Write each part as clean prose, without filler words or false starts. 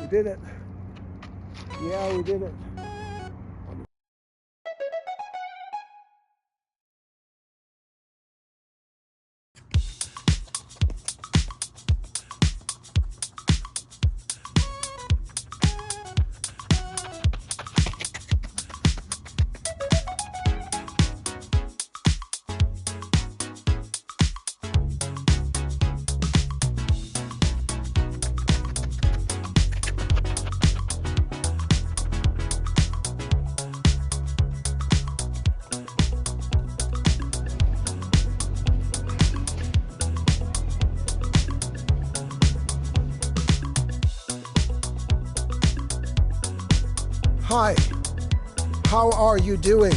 We did it. Yeah, we did it. Hi, how are you doing?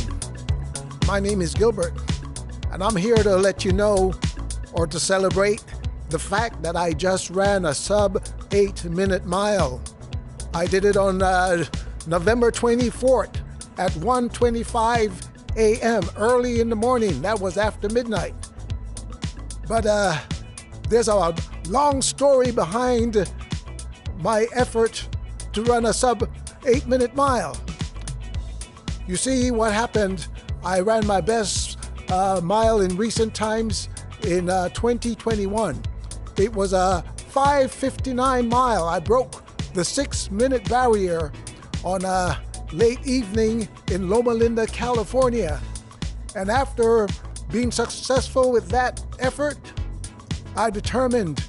My name is Gilbert, and I'm here to let you know, or to celebrate, the fact that I just ran a sub 8-minute mile. I did it on November 24th at 1:25 a.m. early in the morning. That was after midnight. But there's a long story behind my effort to run a sub 8-minute mile. You see what happened, I ran my best mile in recent times in 2021. It was a 5:59 mile. I broke the 6-minute barrier on a late evening in Loma Linda, California. And after being successful with that effort, I determined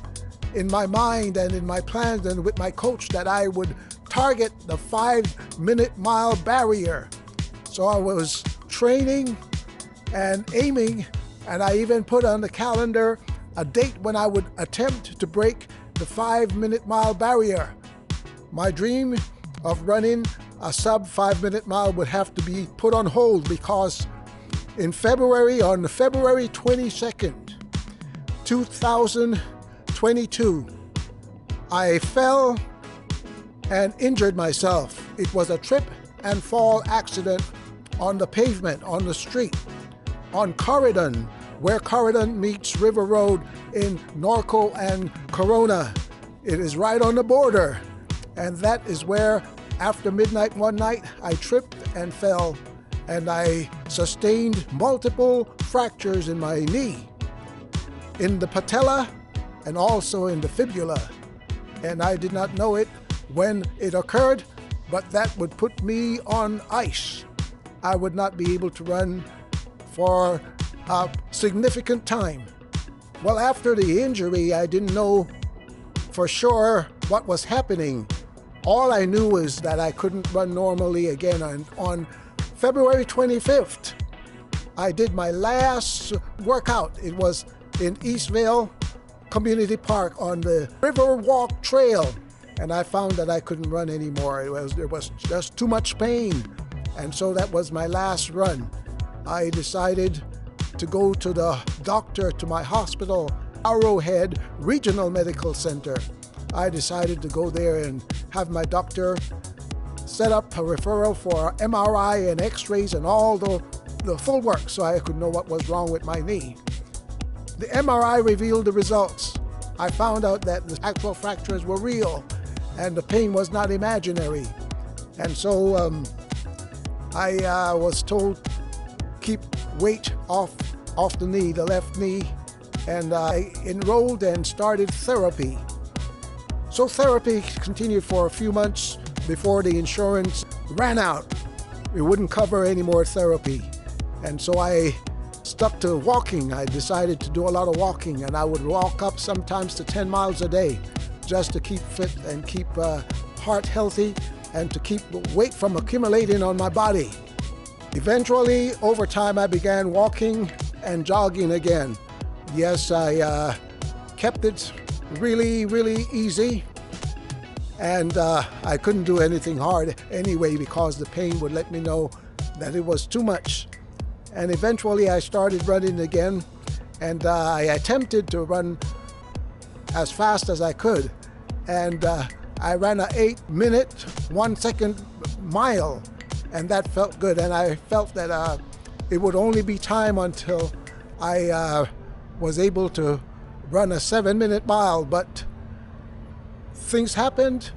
in my mind and in my plans and with my coach that I would target the 5-minute mile barrier. So I was training and aiming, and I even put on the calendar a date when I would attempt to break the 5-minute mile barrier. My dream of running a sub 5-minute mile would have to be put on hold because in February, on February 22nd, 2022, I fell and injured myself. It was a trip and fall accident on the pavement, on the street, on Corridon, where Corridon meets River Road in Norco and Corona. It is right on the border. And that is where, after midnight one night, I tripped and fell, and I sustained multiple fractures in my knee, in the patella, and also in the fibula. And I did not know it when it occurred, but that would put me on ice. I would not be able to run for a significant time. Well, after the injury, I didn't know for sure what was happening. All I knew was that I couldn't run normally again. On February 25th, I did my last workout. It was in Eastvale Community Park on the Riverwalk Trail. And I found that I couldn't run anymore. There was just too much pain. And so that was my last run. I decided to go to the doctor, to my hospital, Arrowhead Regional Medical Center. I decided to go there and have my doctor set up a referral for MRI and x-rays and all the full work so I could know what was wrong with my knee. The MRI revealed the results. I found out that the actual fractures were real and the pain was not imaginary. And so I was told keep weight off the knee, the left knee, and I enrolled and started therapy. So therapy continued for a few months before the insurance ran out. It wouldn't cover any more therapy. And so I stuck to walking. I decided to do a lot of walking, and I would walk up sometimes to 10 miles a day just to keep fit and keep heart healthy and to keep weight from accumulating on my body. Eventually, over time, I began walking and jogging again. Yes, I kept it really, really easy, and I couldn't do anything hard anyway because the pain would let me know that it was too much. And eventually I started running again, and I attempted to run as fast as I could. And I ran an 8-minute, 1-second mile, and that felt good. And I felt that it would only be time until I was able to run a 7-minute mile, but things happened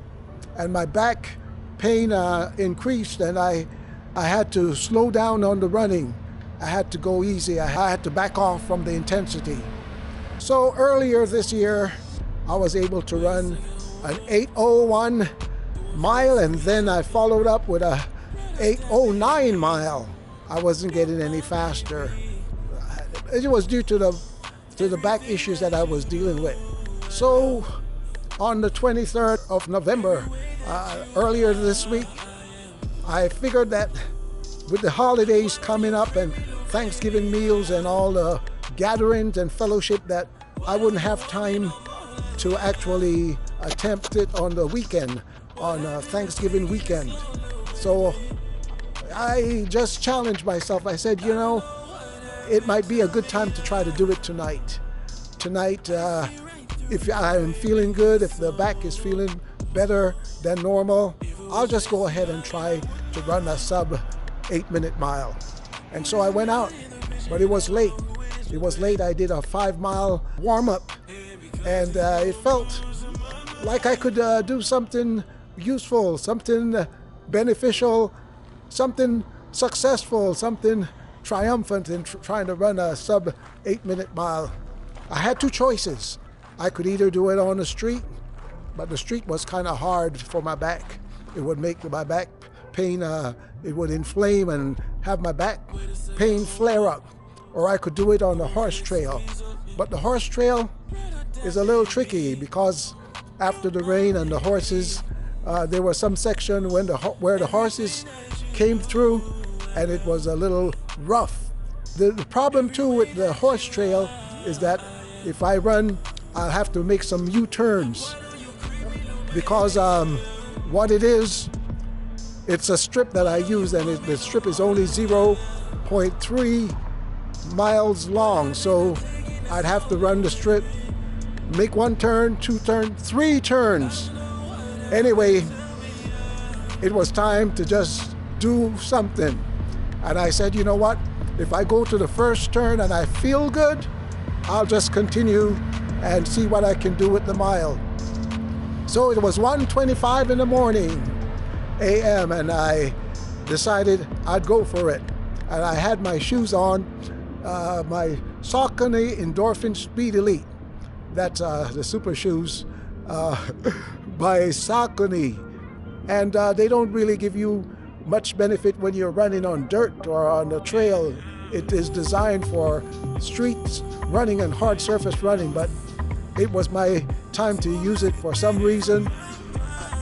and my back pain increased, and I had to slow down on the running. I had to go easy. I had to back off from the intensity. So earlier this year, I was able to run an 8:01 mile, and then I followed up with a 8:09 mile. I wasn't getting any faster. It was due to the back issues that I was dealing with. So on the 23rd of November, earlier this week, I figured that with the holidays coming up and Thanksgiving meals and all the gatherings and fellowship, that I wouldn't have time to actually attempt it on the weekend, on Thanksgiving weekend. So I just challenged myself. I said, you know, it might be a good time to try to do it tonight. Tonight, if I'm feeling good, if the back is feeling better than normal, I'll just go ahead and try to run a sub 8-minute mile. And so I went out, but it was late. It was late. I did a 5-mile warm-up, and it felt like I could do something useful, something beneficial, something successful, something triumphant in trying to run a sub 8-minute mile. I had two choices. I could either do it on the street, but the street was kind of hard for my back. It would make my back pain, it would inflame and have my back pain flare up. Or I could do it on the horse trail. But the horse trail is a little tricky because after the rain and the horses, there was some section where the horses came through, and it was a little rough. The problem too with the horse trail is that if I run, I'll have to make some U-turns because what it is, it's a strip that I use, and the strip is only 0.3 miles long. So I'd have to run the strip, make 1 turn, 2 turns, 3 turns. Anyway, it was time to just do something. And I said, you know what? If I go to the first turn and I feel good, I'll just continue and see what I can do with the mile. So it was 1:25 in the morning, a.m., and I decided I'd go for it. And I had my shoes on, my Saucony Endorphin Speed Elite. That's the super shoes by Saucony. And they don't really give you much benefit when you're running on dirt or on the trail. It is designed for street running and hard surface running, but it was my time to use it for some reason.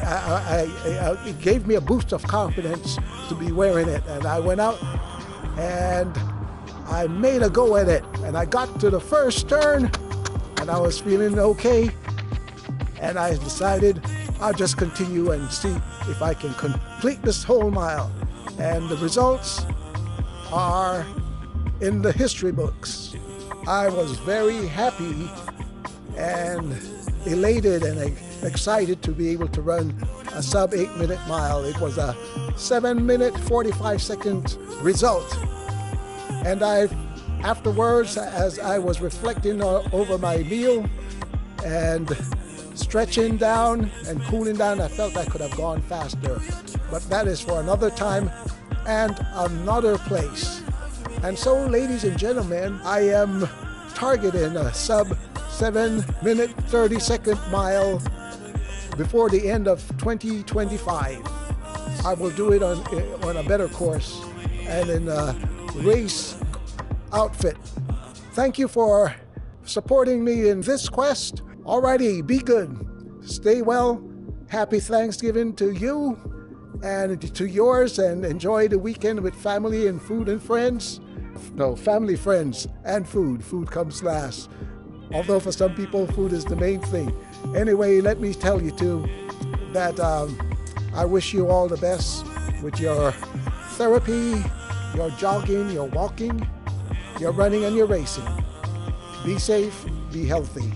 It gave me a boost of confidence to be wearing it, and I went out and I made a go at it, and I got to the first turn and I was feeling okay, and I decided I'll just continue and see if I can complete this whole mile. And the results are in the history books. I was very happy and elated and excited to be able to run a sub 8-minute mile. It was a 7-minute 45-second result. And afterwards, as I was reflecting over my meal and stretching down and cooling down, I felt I could have gone faster. But that is for another time and another place. And so, ladies and gentlemen, I am targeting a sub 7-minute 30-second mile before the end of 2025. I will do it on a better course and in a race outfit. Thank you for supporting me in this quest. Alrighty, be good. Stay well. Happy Thanksgiving to you and to yours, and enjoy the weekend with family and food and friends. No, family, friends, and food. Food comes last. Although for some people, food is the main thing. Anyway, let me tell you too that I wish you all the best with your therapy, your jogging, your walking, your running, and your racing. Be safe, be healthy.